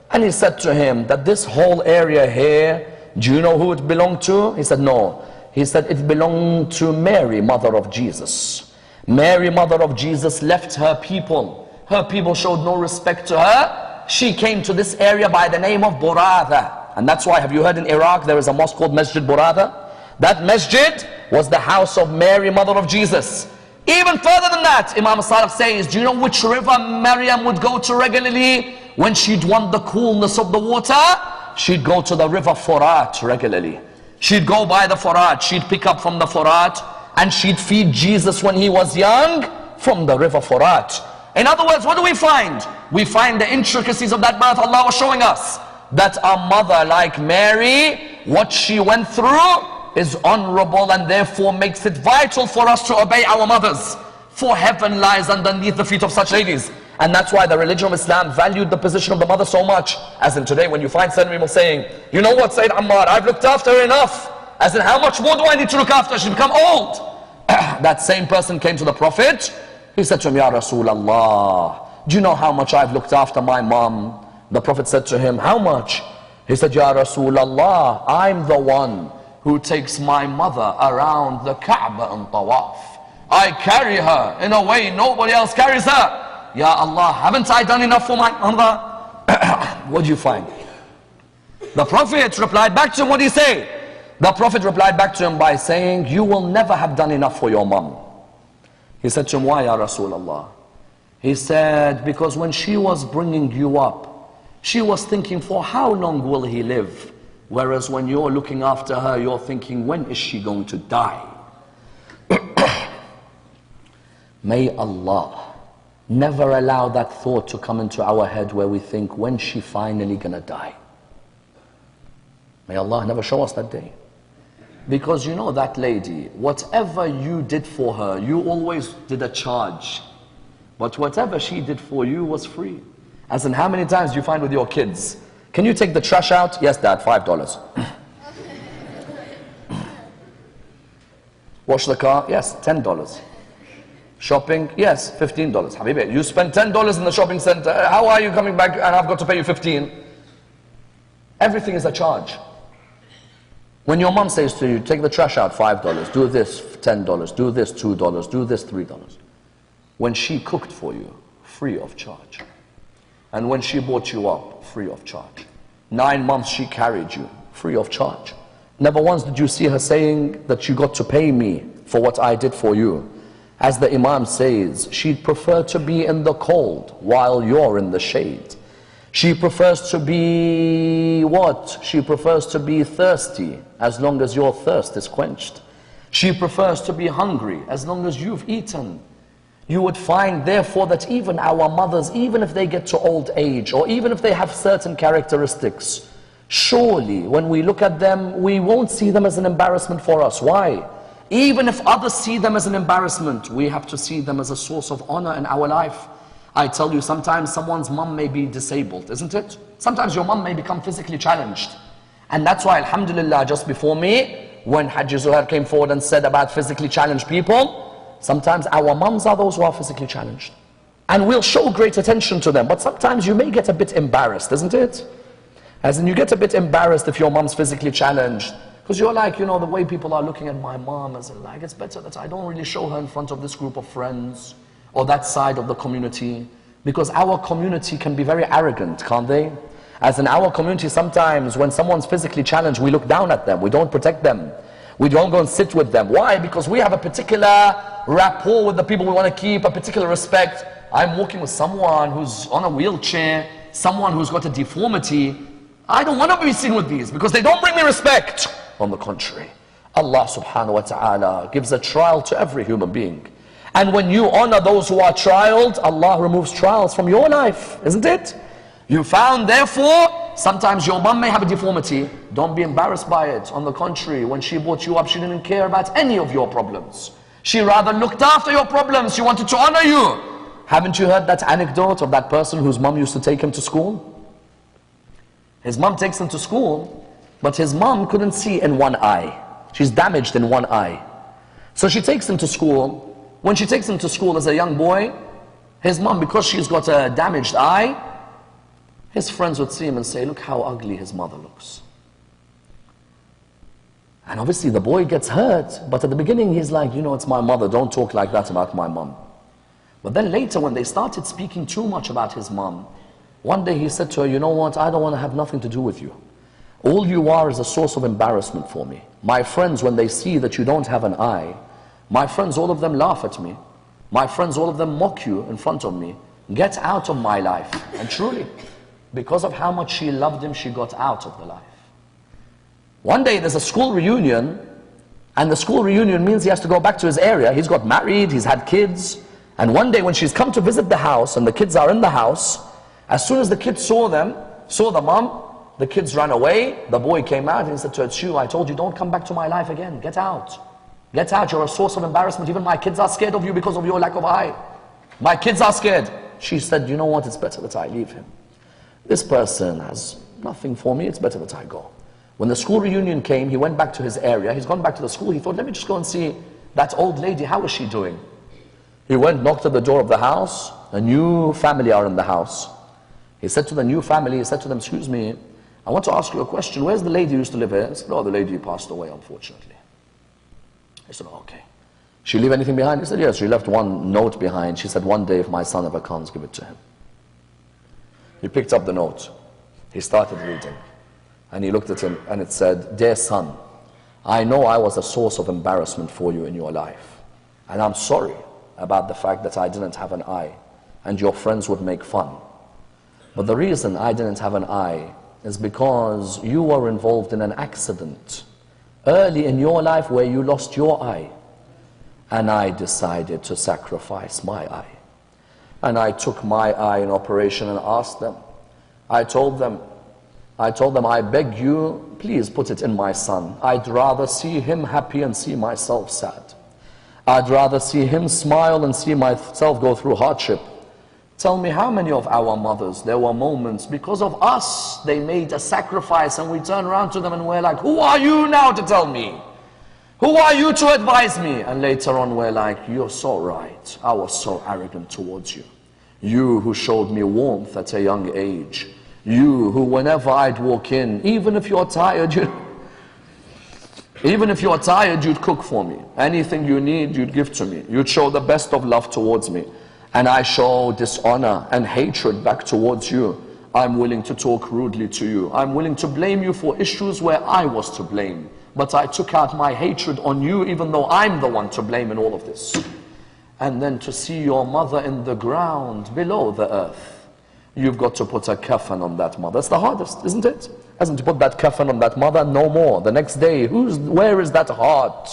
and he said to him that this whole area here, do you know who it belonged to? He said, no. He said, it belonged to Mary, mother of Jesus. Mary, mother of Jesus, left her people. Her people showed no respect to her. She came to this area by the name of Buratha. And that's why, have you heard in Iraq, there is a mosque called Masjid Buratha? That masjid was the house of Mary, mother of Jesus. Even further than that, Imam Salaf says, do you know which river Maryam would go to regularly when she'd want the coolness of the water? She'd go to the river Furat regularly. She'd go by the Furat, she'd pick up from the Furat, and she'd feed Jesus when he was young from the river Furat. In other words, what do we find? We find the intricacies of that birth. Allah was showing us that a mother like Mary, what she went through is honorable, and therefore makes it vital for us to obey our mothers. For heaven lies underneath the feet of such ladies. And that's why the religion of Islam valued the position of the mother so much. As in today, when you find certain people saying, you know what, Sayyid Ammar, I've looked after her enough. As in, how much more do I need to look after? She's become old. That same person came to the Prophet. He said to him, Ya Rasulullah, do you know how much I've looked after my mom? The Prophet said to him, how much? He said, Ya Rasulullah, I'm the one who takes my mother around the Kaaba and Tawaf. I carry her in a way nobody else carries her. Ya Allah, haven't I done enough for my mother? What do you find? The Prophet replied back to him, what did he say? The Prophet replied back to him by saying, you will never have done enough for your mom. He said to him, why, Ya Rasulullah? He said, because when she was bringing you up, she was thinking, for how long will he live? Whereas when you're looking after her, you're thinking, when is she going to die? May Allah never allow that thought to come into our head where we think, when is she finally going to die? May Allah never show us that day. Because you know that lady, whatever you did for her, you always did a charge. But whatever she did for you was free. As in, how many times do you find with your kids, can you take the trash out? Yes, Dad, $5. Wash the car? Yes, $10. Shopping, yes, $15. Habibi, you spend $10 in the shopping center. How are you coming back and I've got to pay you 15? Everything is a charge. When your mom says to you, take the trash out, $5, do this, $10, do this, $2, do this, $3. When she cooked for you, free of charge. And when she brought you up, free of charge. 9 months she carried you, free of charge. Never once did you see her saying that you got to pay me for what I did for you. As the Imam says, she'd prefer to be in the cold while you're in the shade. She prefers to be what? She prefers to be thirsty as long as your thirst is quenched. She prefers to be hungry as long as you've eaten. You would find therefore that even our mothers, even if they get to old age or even if they have certain characteristics, surely when we look at them, we won't see them as an embarrassment for us. Why? Even if others see them as an embarrassment, we have to see them as a source of honor in our life. I tell you, sometimes someone's mom may be disabled, isn't it? Sometimes your mom may become physically challenged. And that's why, alhamdulillah, just before me, when Hajj Zuhair came forward and said about physically challenged people, sometimes our moms are those who are physically challenged. And we'll show great attention to them, but sometimes you may get a bit embarrassed, isn't it? As in, you get a bit embarrassed if your mom's physically challenged. Because you're like, you know, the way people are looking at my mom, as in like, it's better that I don't really show her in front of this group of friends or that side of the community. Because our community can be very arrogant, can't they? As in our community, sometimes when someone's physically challenged, we look down at them, we don't protect them. We don't go and sit with them. Why? Because we have a particular rapport with the people we want to keep, a particular respect. I'm walking with someone who's on a wheelchair, someone who's got a deformity. I don't want to be seen with these because they don't bring me respect. On the contrary, Allah subhanahu wa ta'ala gives a trial to every human being. And when you honor those who are trialed, Allah removes trials from your life, isn't it? You found, therefore, sometimes your mom may have a deformity. Don't be embarrassed by it. On the contrary, when she brought you up, she didn't care about any of your problems. She rather looked after your problems. She wanted to honor you. Haven't you heard that anecdote of that person whose mom used to take him to school? His mom takes him to school, but his mom couldn't see in one eye. She's damaged in one eye. So she takes him to school. When she takes him to school as a young boy, his mom, because she's got a damaged eye, his friends would see him and say, look how ugly his mother looks. And obviously the boy gets hurt, but at the beginning he's like, you know, it's my mother, don't talk like that about my mom. But then later when they started speaking too much about his mom, one day he said to her, you know what, I don't want to have nothing to do with you. All you are is a source of embarrassment for me. My friends, when they see that you don't have an eye, my friends, all of them laugh at me. My friends, all of them mock you in front of me. Get out of my life. And truly, because of how much she loved him, she got out of the life. One day there's a school reunion, and the school reunion means he has to go back to his area. He's got married, he's had kids. And one day when she's come to visit the house and the kids are in the house, as soon as the kids saw the mom, the kids ran away. The boy came out and he said to her, it's you, I told you don't come back to my life again. Get out. Get out, you're a source of embarrassment. Even my kids are scared of you because of your lack of eye. My kids are scared. She said, you know what, it's better that I leave him. This person has nothing for me, it's better that I go. When the school reunion came, he went back to his area. He's gone back to the school. He thought, let me just go and see that old lady, how is she doing? He went, knocked at the door of the house. A new family are in the house. He said to the new family, he said to them, excuse me, I want to ask you a question. Where's the lady who used to live here? He said, oh, the lady passed away, unfortunately. He said, oh, okay. She leave anything behind? He said, yes, she left one note behind. She said, one day if my son ever comes, give it to him. He picked up the note. He started reading. And he looked at him and it said, dear son, I know I was a source of embarrassment for you in your life. And I'm sorry about the fact that I didn't have an eye and your friends would make fun. But the reason I didn't have an eye is because you were involved in an accident early in your life where you lost your eye. And I decided to sacrifice my eye. And I took my eye in operation and asked them. I told them, I beg you, please put it in my son. I'd rather see him happy and see myself sad. I'd rather see him smile and see myself go through hardship. Tell me how many of our mothers, there were moments because of us, they made a sacrifice and we turn around to them and we're like, who are you now to tell me? Who are you to advise me? And later on we're like, you're so right. I was so arrogant towards you. You who showed me warmth at a young age. You who whenever I'd walk in, even if you're tired, you'd cook for me. Anything you need, you'd give to me. You'd show the best of love towards me. And I show dishonor and hatred back towards you. I'm willing to talk rudely to you. I'm willing to blame you for issues where I was to blame. But I took out my hatred on you, even though I'm the one to blame in all of this. And then to see your mother in the ground, below the earth, you've got to put a kafan on that mother. That's the hardest, isn't it? Hasn't to put that kafan on that mother? No more. The next day, where is that heart?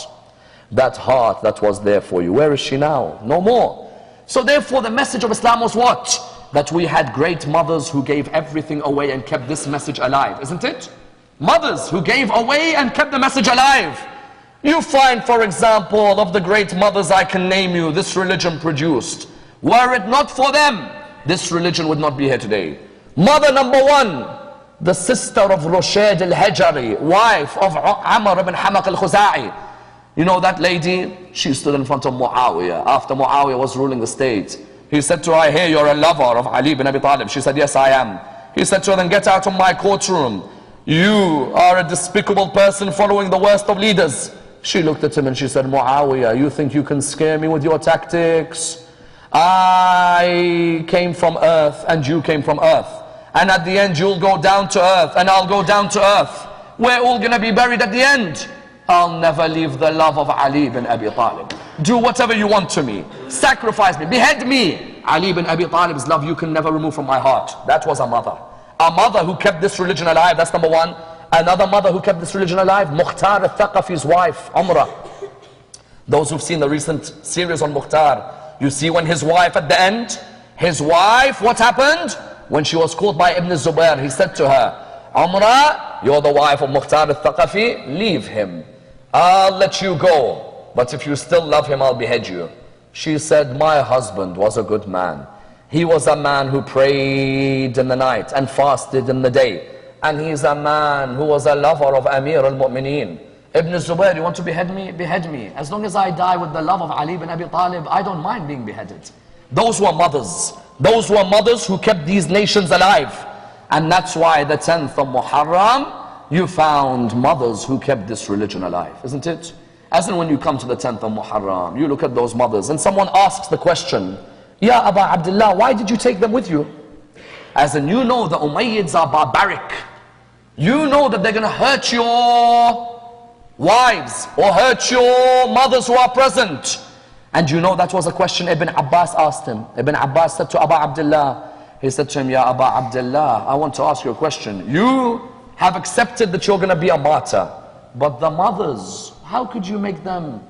That heart that was there for you. Where is she now? No more. So therefore the message of Islam was what? That we had great mothers who gave everything away and kept this message alive, isn't it? Mothers who gave away and kept the message alive. You find, for example, of the great mothers I can name you, this religion produced. Were it not for them, this religion would not be here today. Mother number one, the sister of Rushayd al-Hajari, wife of Ammar ibn Hamaq al-Khuza'i. You know that lady? She stood in front of Muawiyah after Muawiyah was ruling the state. He said to her, I hear you're a lover of Ali ibn Abi Talib. She said, yes, I am. He said to her, then get out of my courtroom. You are a despicable person following the worst of leaders. She looked at him and she said, Muawiyah, you think you can scare me with your tactics? I came from earth and you came from earth. And at the end you'll go down to earth and I'll go down to earth. We're all going to be buried at the end. I'll never leave the love of Ali ibn Abi Talib. Do whatever you want to me. Sacrifice me. Behead me. Ali ibn Abi Talib's love you can never remove from my heart. That was a mother. A mother who kept this religion alive, that's number one. Another mother who kept this religion alive, Mukhtar al-Thaqafi's wife, Umrah. Those who've seen the recent series on Mukhtar, you see when his wife at the end, his wife, what happened? When she was called by Ibn Zubair, he said to her, Umrah, you're the wife of Mukhtar al-Thaqafi, leave him. I'll let you go, but if you still love him, I'll behead you. She said, my husband was a good man. He was a man who prayed in the night and fasted in the day. And he's a man who was a lover of Amir al-Mu'mineen. Ibn Zubair, you want to behead me? Behead me. As long as I die with the love of Ali ibn Abi Talib, I don't mind being beheaded. Those were mothers. Those were mothers who kept these nations alive. And that's why the 10th of Muharram, you found mothers who kept this religion alive, isn't it? As in when you come to the 10th of Muharram, you look at those mothers and someone asks the question, Ya Aba Abdullah, why did you take them with you? As in, you know the Umayyads are barbaric. You know that they're going to hurt your wives or hurt your mothers who are present. And you know that was a question Ibn Abbas asked him. Ibn Abbas said to Aba Abdullah, he said to him, Ya Aba Abdullah, I want to ask you a question. You have accepted that you're going to be a martyr. But the mothers, how could you make them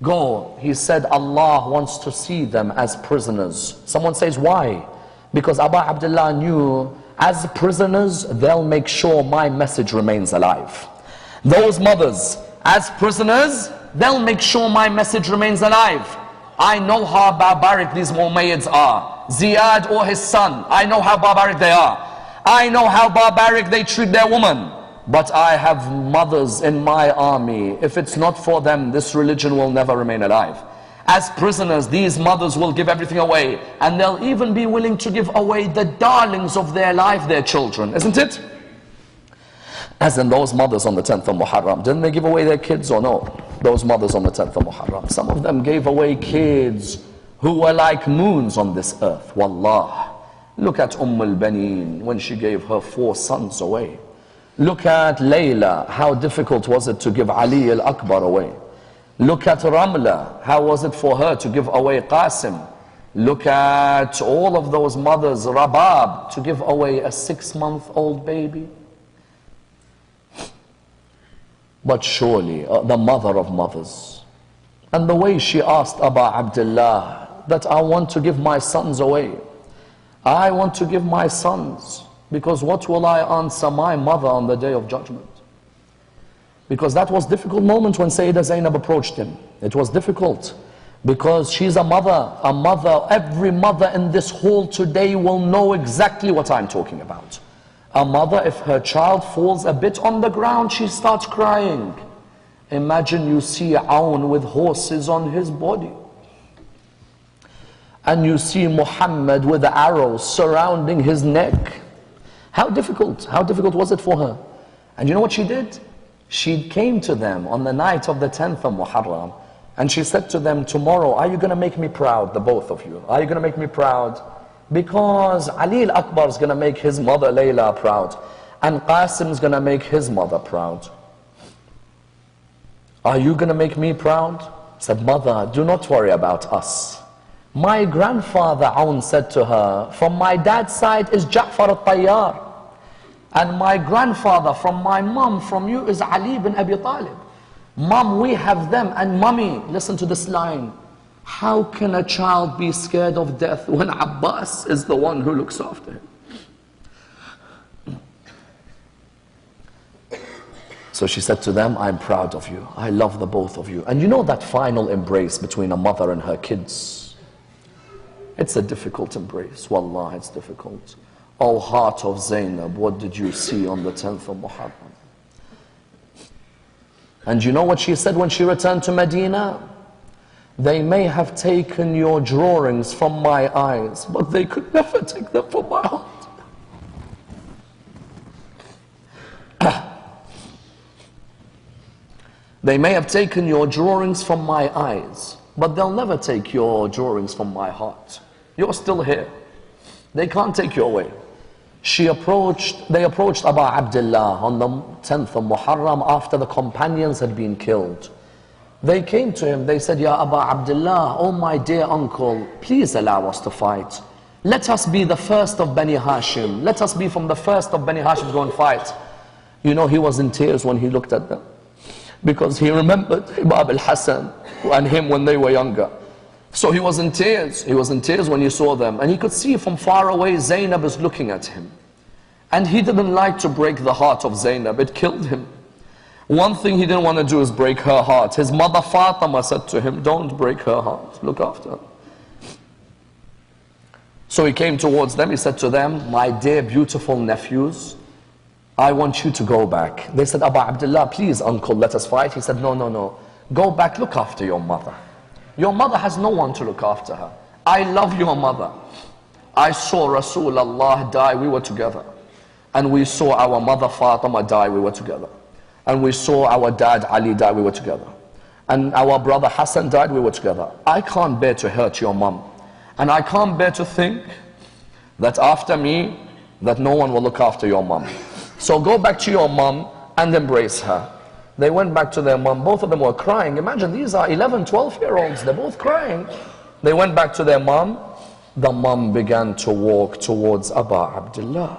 go? He said, Allah wants to see them as prisoners. Someone says, why? Because Aba Abdullah knew, as prisoners, they'll make sure my message remains alive. Those mothers, as prisoners, they'll make sure my message remains alive. I know how barbaric these Umayyads are. Ziyad or his son, I know how barbaric they are. I know how barbaric they treat their woman. But I have mothers in my army. If it's not for them, this religion will never remain alive. As prisoners, these mothers will give everything away. And they'll even be willing to give away the darlings of their life, their children, isn't it? As in those mothers on the 10th of Muharram, didn't they give away their kids or no? Those mothers on the 10th of Muharram, some of them gave away kids who were like moons on this earth. Wallah. Look at al-Baneen when she gave her 4 sons away. Look at Layla, how difficult was it to give Ali al-Akbar away. Look at Ramla, how was it for her to give away Qasim. Look at all of those mothers, Rabab, to give away a 6-month-old baby. But surely, the mother of mothers, and the way she asked Aba Abdullah, that I want to give my sons away. I want to give my sons, because what will I answer my mother on the day of judgment? Because that was a difficult moment when Sayyidah Zainab approached him. It was difficult, because she's a mother. Every mother in this hall today will know exactly what I'm talking about. A mother, if her child falls a bit on the ground, she starts crying. Imagine you see Aun with horses on his body. And you see Muhammad with arrows surrounding his neck. How difficult was it for her? And you know what she did? She came to them on the night of the 10th of Muharram, and she said to them, tomorrow, are you going to make me proud, the both of you? Are you going to make me proud? Because Ali al-Akbar is going to make his mother Layla proud, and Qasim is going to make his mother proud. Are you going to make me proud? Said, mother, do not worry about us. My grandfather Aun said to her, from my dad's side is Ja'far al-Tayyar. And my grandfather from my mom, from you, is Ali bin Abi Talib. Mom, we have them. And mommy, listen to this line. How can a child be scared of death when Abbas is the one who looks after him? So she said to them, I'm proud of you. I love the both of you. And you know that final embrace between a mother and her kids? It's a difficult embrace. Wallah, it's difficult. Oh heart of Zainab, what did you see on the 10th of Muharram? And you know what she said when she returned to Medina? They may have taken your drawings from my eyes, but they could never take them from my heart. They may have taken your drawings from my eyes, but they'll never take your drawings from my heart. You're still here. They can't take you away. They approached Abu Abdullah on the 10th of Muharram after the companions had been killed. They came to him, they said, Ya Abu Abdullah, oh my dear uncle, please allow us to fight. Let us be the first of Bani Hashim. Let us be from the first of Bani Hashim to go and fight. You know, he was in tears when he looked at them, because he remembered Imam al-Hassan and him when they were younger. So he was in tears. He was in tears when he saw them. And he could see from far away Zainab is looking at him. And he didn't like to break the heart of Zainab. It killed him. One thing he didn't want to do is break her heart. His mother Fatima said to him, don't break her heart. Look after her. So he came towards them. He said to them, my dear beautiful nephews, I want you to go back. They said, Abu Abdullah, please uncle, let us fight. He said, no, no, no. Go back, look after your mother. Your mother has no one to look after her. I love your mother. I saw Rasulullah die, we were together. And we saw our mother Fatima die, we were together. And we saw our dad Ali die, we were together. And our brother Hassan died, we were together. I can't bear to hurt your mom. And I can't bear to think that after me, that no one will look after your mom. So go back to your mom and embrace her. They went back to their mom. Both of them were crying. Imagine, these are 11, 12-year-olds. They're both crying. They went back to their mom. The mom began to walk towards Abu Abdullah.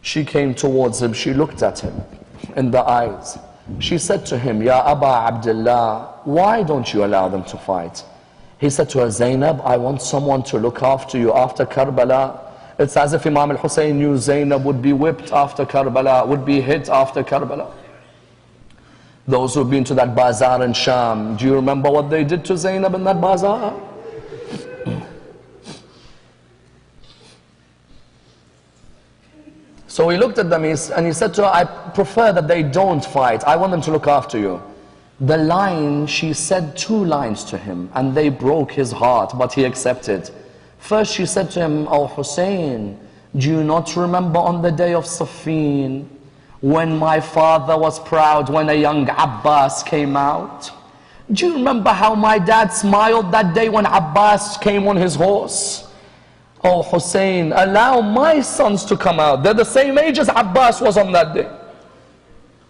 She came towards him. She looked at him in the eyes. She said to him, Ya Abu Abdullah, why don't you allow them to fight? He said to her, Zainab, I want someone to look after you after Karbala. It's as if Imam al-Hussein knew Zainab would be whipped after Karbala, would be hit after Karbala. Those who've been to that bazaar in Sham, do you remember what they did to Zainab in that bazaar? So he looked at them and he said to her, I prefer that they don't fight. I want them to look after you. The line, she said 2 lines to him, and they broke his heart, but he accepted. First she said to him, Oh Hussein, do you not remember on the day of Siffin, when my father was proud when a young Abbas came out? Do you remember how my dad smiled that day when Abbas came on his horse? Oh Hussein, allow my sons to come out. They're the same age as Abbas was on that day.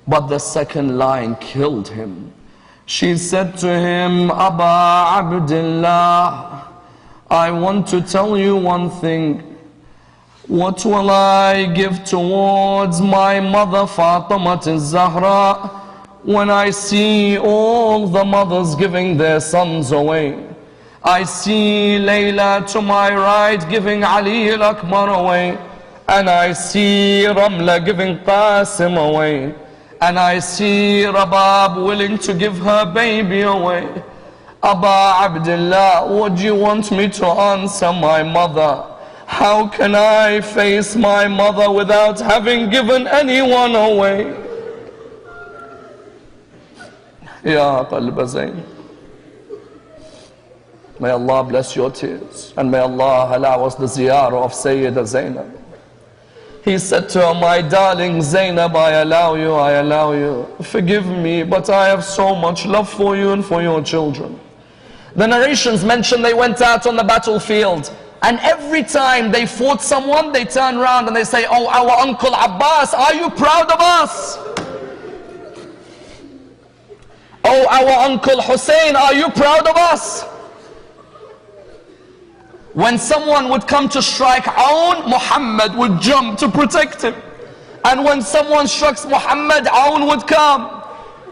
But the second line killed him. She said to him, Aba Abdullah, I want to tell you one thing. What will I give towards my mother Fatima al-Zahra when I see all the mothers giving their sons away? I see Layla to my right giving Ali al-Akbar away, and I see Ramla giving Qasim away, and I see Rabab willing to give her baby away. Aba Abdullah, what do you want me to answer my mother? How can I face my mother without having given anyone away? Ya Qalb Zainab. May Allah bless your tears, and may Allah allow us the ziyarah of Sayyida Zainab. He said to her, my darling Zainab, I allow you, forgive me, but I have so much love for you and for your children. The narrations mention they went out on the battlefield, and every time they fought someone, they turn around and they say, oh, our uncle Abbas, are you proud of us? Oh, our uncle Hussein, are you proud of us? When someone would come to strike Aoun, Muhammad would jump to protect him. And when someone strikes Muhammad, Aoun would come.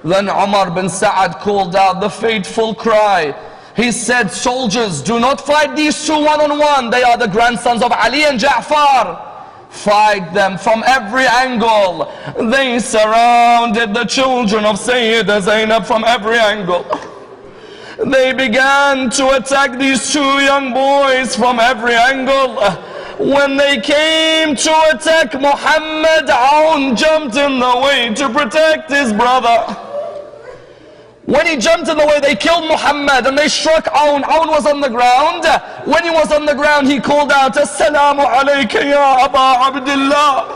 Then Umar bin Sa'ad called out the fateful cry. He said, soldiers, do not fight these two one-on-one. They are the grandsons of Ali and Ja'far. Fight them from every angle. They surrounded the children of Sayyida Zainab from every angle. They began to attack these two young boys from every angle. When they came to attack Muhammad, Aoun jumped in the way to protect his brother. When he jumped in the way, they killed Muhammad and they struck Aoun. Aoun was on the ground. When he was on the ground, he called out, Assalamu alayka ya Aba Abdullah.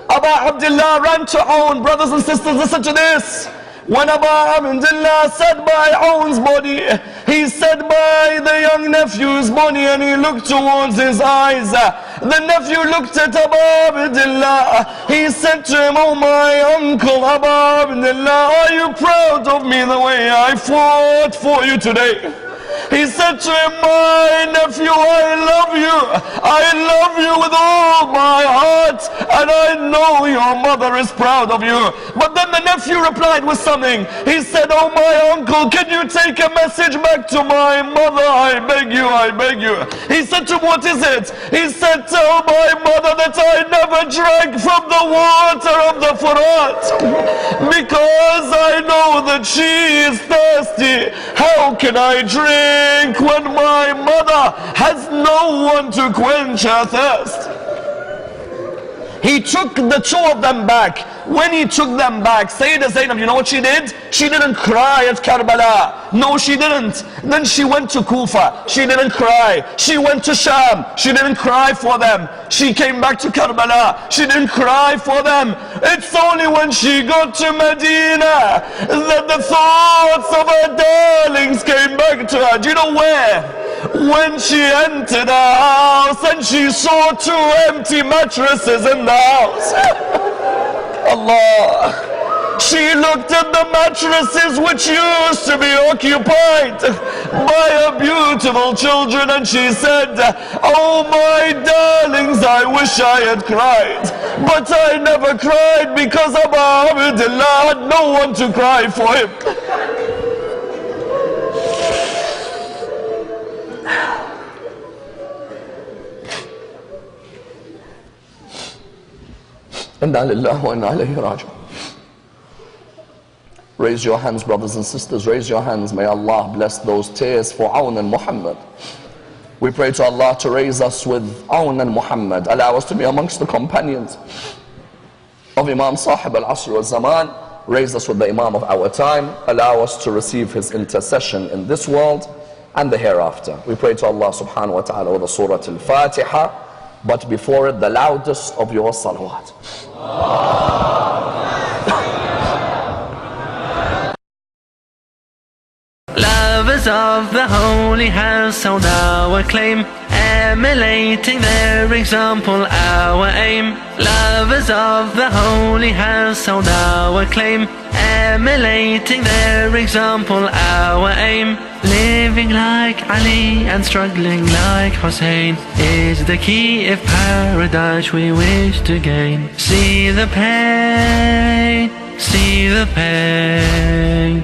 Aba Abdullah ran to Aoun. Brothers and sisters, listen to this. When Abu Abdullah sat by Aoun's body, he sat by the young nephew's body and he looked towards his eyes. The nephew looked at Abu Abdullah. He said to him, oh my uncle Abu Abdullah, are you proud of me the way I fought for you today? He said to him, my nephew, I love you. I love you with all my heart. And I know your mother is proud of you. But then the nephew replied with something. He said, oh my uncle, can you take a message back to my mother? I beg you, I beg you. He said to him, what is it? He said, tell my mother that I never drank from the water of the Furat. Because I know that she is thirsty. How can I drink when my mother has no one to quench her thirst? He took the two of them back. When he took them back, Sayyida Zainab, you know what she did? She didn't cry at Karbala. No, she didn't. Then she went to Kufa. She didn't cry. She went to Sham. She didn't cry for them. She came back to Karbala. She didn't cry for them. It's only when she got to Medina that the thoughts of her darlings came back to her. Do you know where? When she entered her house and she saw two empty mattresses in the house. Allah. She looked at the mattresses which used to be occupied by her beautiful children and she said, oh my darlings, I wish I had cried. But I never cried because Abu Abdullah had no one to cry for him. Inna lillahi wa inna ilayhi raji'un. Raise your hands, brothers and sisters, raise your hands. May Allah bless those tears for Aoun and Muhammad. We pray to Allah to raise us with Aoun and Muhammad. Allow us to be amongst the companions of Imam Sahib al-Asr wal-Zaman. Raise us with the Imam of our time. Allow us to receive his intercession in this world and the hereafter. We pray to Allah subhanahu wa ta'ala with the Surah Al-Fatiha. But before it, the loudest of your salawat. Lovers of the holy house, sound our claim, emulating their example, our aim. Lovers of the holy house, sound our claim, emulating their example, our aim. Living like Ali and struggling like Hussein is the key if paradise we wish to gain. See the pain, see the pain.